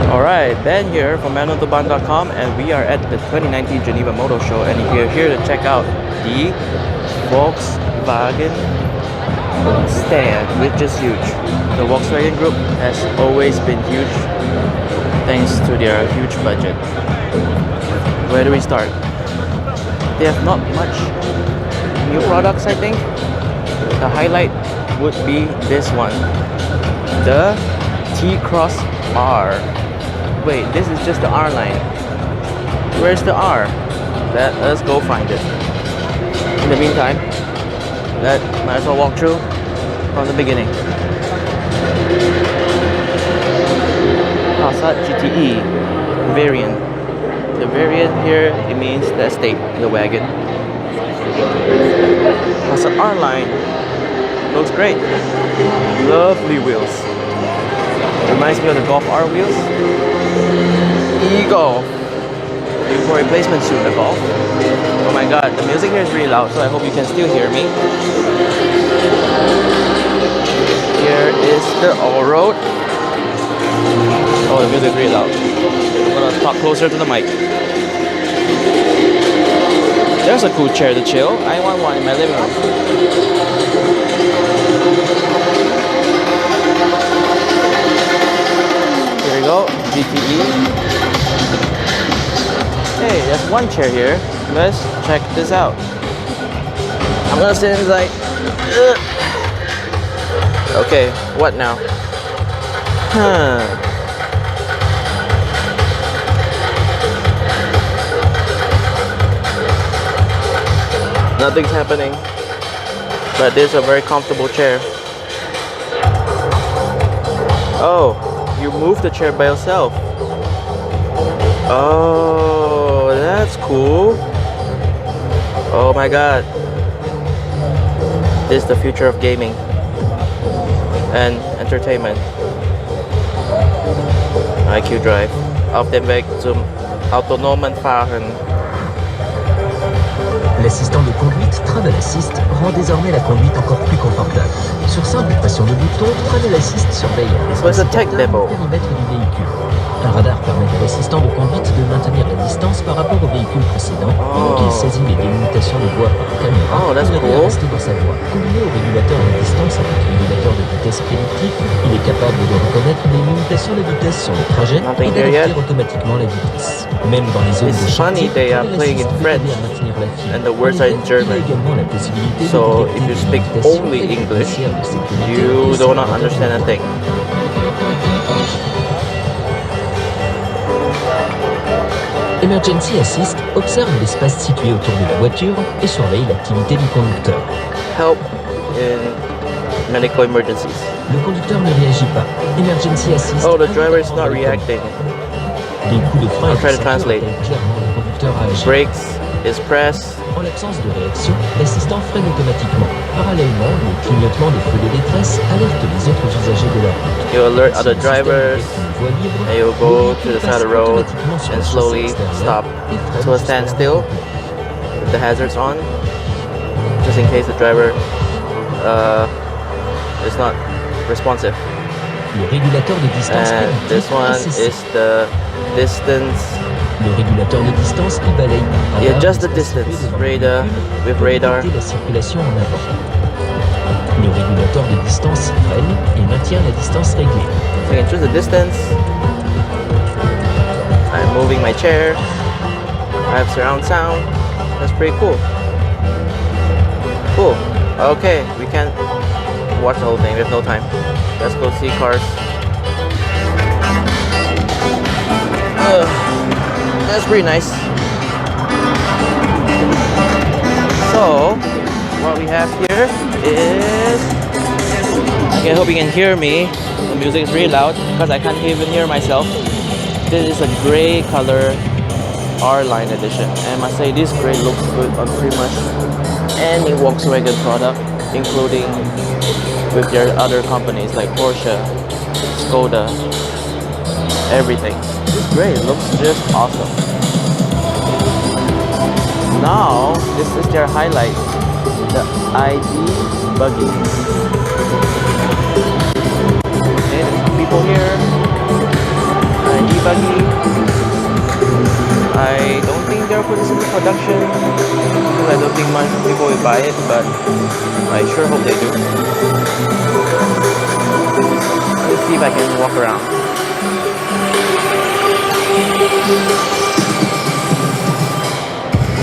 Alright, Ben here from manualtoban.com, and we are at the 2019 Geneva Motor Show, and we're here to check out the Volkswagen stand, which is huge. The Volkswagen group has always been huge thanks to their huge budget. Where do we start? They have not much new products, I think. The highlight would be this one, the T-Roc R. Wait, this is just the R line. Where's the R? Let us go find it. In the meantime, might as well walk through from the beginning. Passat GTE variant. The variant here, it means the estate, the wagon. Passat R line. Looks great. Lovely wheels. Reminds me of the Golf R wheels. E-Golf. Due for replacement soon, the Golf. Oh my god, the music here is really loud, so I hope you can still hear me. Here is the all-road. Oh, the music is really loud. I'm gonna talk closer to the mic. There's a cool chair to chill. I want one in my living room. Here we go, GTE. Hey, there's one chair here. Let's check this out. I'm gonna sit inside. Okay, what now? Nothing's happening, but this is a very comfortable chair. Oh, you move the chair by yourself. Oh, that's cool. Oh my god. This is the future of gaming and entertainment. IQ Drive. Auf dem Weg zum autonomen Fahren. L'assistant de conduite Travel Assist rend désormais la conduite encore plus confortable. Sur simple pression de bouton, Travel Assist surveille So it's a tech demo. le périmètre du véhicule. Un radar permet à l'assistant de conduite de maintenir la distance par rapport au véhicule précédent, pendant qu'il saisit les délimitations de voie par caméra Oh, that's pour cool. rester dans sa voie. Combiné au régulateur de distance avec le régulateur de vitesse prédictif, il est capable de reconnaître les limitations de vitesse sur le trajet Nothing et there yet. d'adapter automatiquement la vitesse. Même dans les zones de It's chantier, funny they are Travel playing in Assist peut French aider à maintenir la file. and the words are in German. So if you speak only English, you do not understand a thing. Emergency Assist observe l'espace situé autour de la voiture et surveille l'activité du conducteur. Help in medical emergencies. Le conducteur ne réagit pas. Emergency Assist. Oh, the driver is not reacting. Des coups de frein I'll try to translate. appellent clairement le conducteur à agir. Brakes is pressed. En l'absence de réaction, l'assistant freine automatiquement. Parallèlement, le clignotement des feux de détresse alerte les autres usagers de leur route. You alert Si other le système drivers, détecte une voie libre, and you'll le go véhicule to the passe side of the road automatiquement sur and le châssis slowly extérieur stop et freine to a sur standstill la voie. with the hazards on, just in case the driver is not responsive. Le régulateur de distance And prédictif this one est cessé. is the distance. Le régulateur de distance qui balaye par You radar adjust the l'espace distance situé devant le radar véhicule with pour radar. détecter la circulation en avant. Le régulateur de distance freine et maintient la distance réglée. So you can choose the distance. I'm moving my chair. I have surround sound. That's pretty cool. Cool. Okay, we can't watch the whole thing. There's no time. Let's go see cars. That's pretty nice. So, what we have here is... Okay, I hope you can hear me. The music is really loud because I can't even hear myself. This is a gray color R-Line edition. And I must say this gray looks good on pretty much any Volkswagen product, including with their other companies like Porsche, Skoda, everything. This gray looks just awesome. Now, this is their highlight, the ID buggy. Okay, there's some people here. ID buggy. I don't think they'll put this into production because I don't think much people will buy it, but I sure hope they do. Let's see if I can walk around.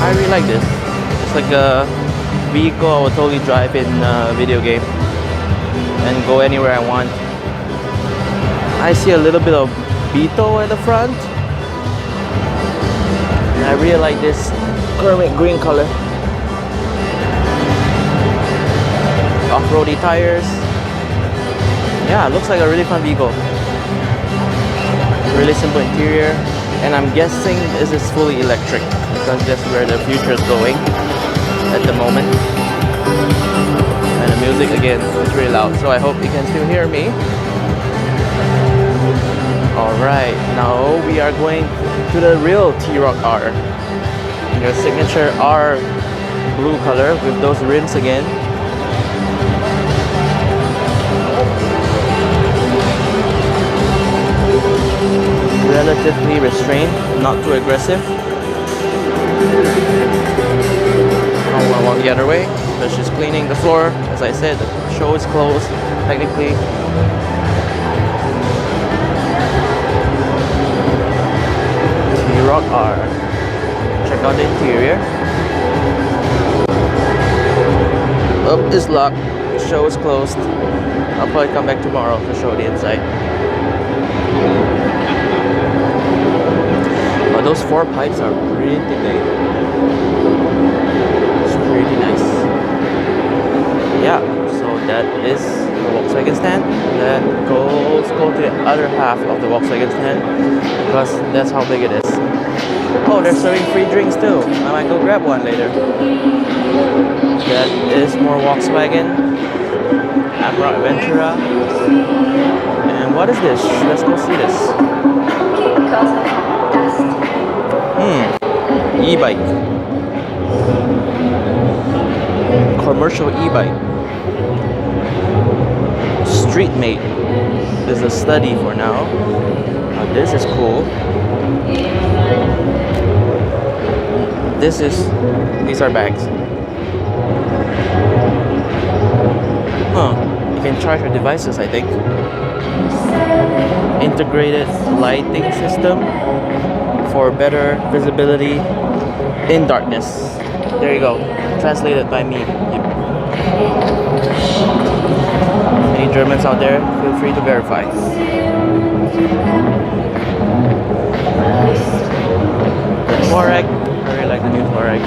I really like this. It's like a vehicle I would totally drive in a video game and go anywhere I want. I see a little bit of beetle at the front. And I really like this ceramic green color. Off-roady tires. Yeah, it looks like a really fun vehicle. Really simple interior. And I'm guessing this is fully electric because that's where the future is going at the moment. And the music again is really loud, so I hope you can still hear me. Alright, now we are going to the real T-Roc R. Your signature R blue color with those rims again. Relatively restrained, not too aggressive. I want to walk the other way, but she's cleaning the floor. As I said, the show is closed, technically. T-Roc R. Check out the interior. Up is locked. The show is closed. I'll probably come back tomorrow to show the inside. But those four pipes are pretty big. It's pretty nice. Yeah, so that is the Volkswagen stand. Let's go to the other half of the Volkswagen stand because that's how big it is. Oh, they're serving free drinks too. I might go grab one later. That is more Volkswagen. Amarok Ventura. And what is this? Let's go see this. E-bike. Commercial e-bike. Street mate. This is a study for now. Now this is cool. These are bags. You can charge your devices, I think. Integrated lighting system for better visibility in darkness. There you go. Translated by me. Yep. Any Germans out there, feel free to verify. The T-Roc. I really like the new T-Roc.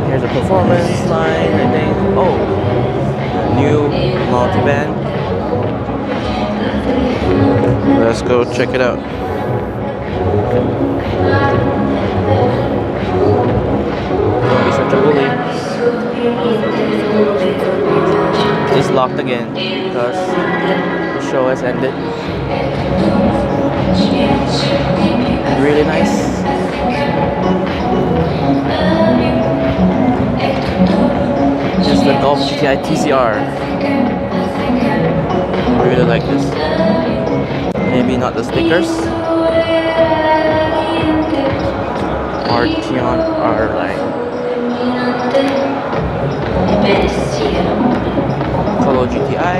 Here's a performance line, I think. Oh, new multivan. Let's go check it out. Don't be such a bully. It's locked again because the show has ended. Really nice. It's the Golf GTI TCR. I really like this. Maybe not the stickers. Arteon R line. Polo GTI.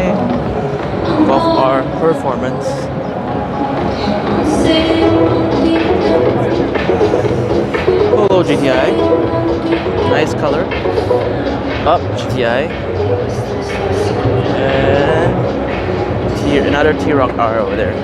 Golf R Performance. Polo GTI. Nice color. Up GTI. And another T-Roc R over there.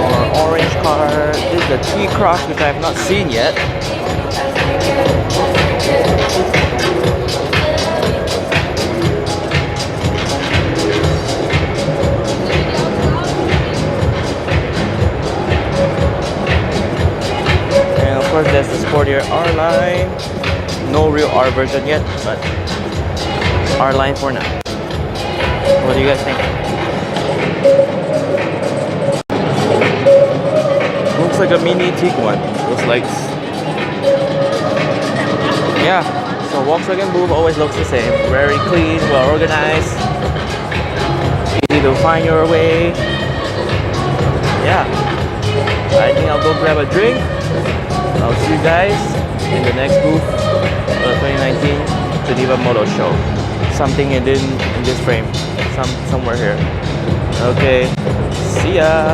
More orange car. This is the T-Roc, which I have not seen yet. Of course, there's the sportier R line. No real R version yet, but R line for now. What do you guys think? looks like a mini Tiguan. Those lights. Yeah, so Volkswagen booth always looks the same. Very clean, well organized, easy to find your way. Yeah, I think I'll go grab a drink. I'll see you guys in the next booth for the 2019 Geneva Motor Show. Something in this frame, somewhere here. Okay, see ya.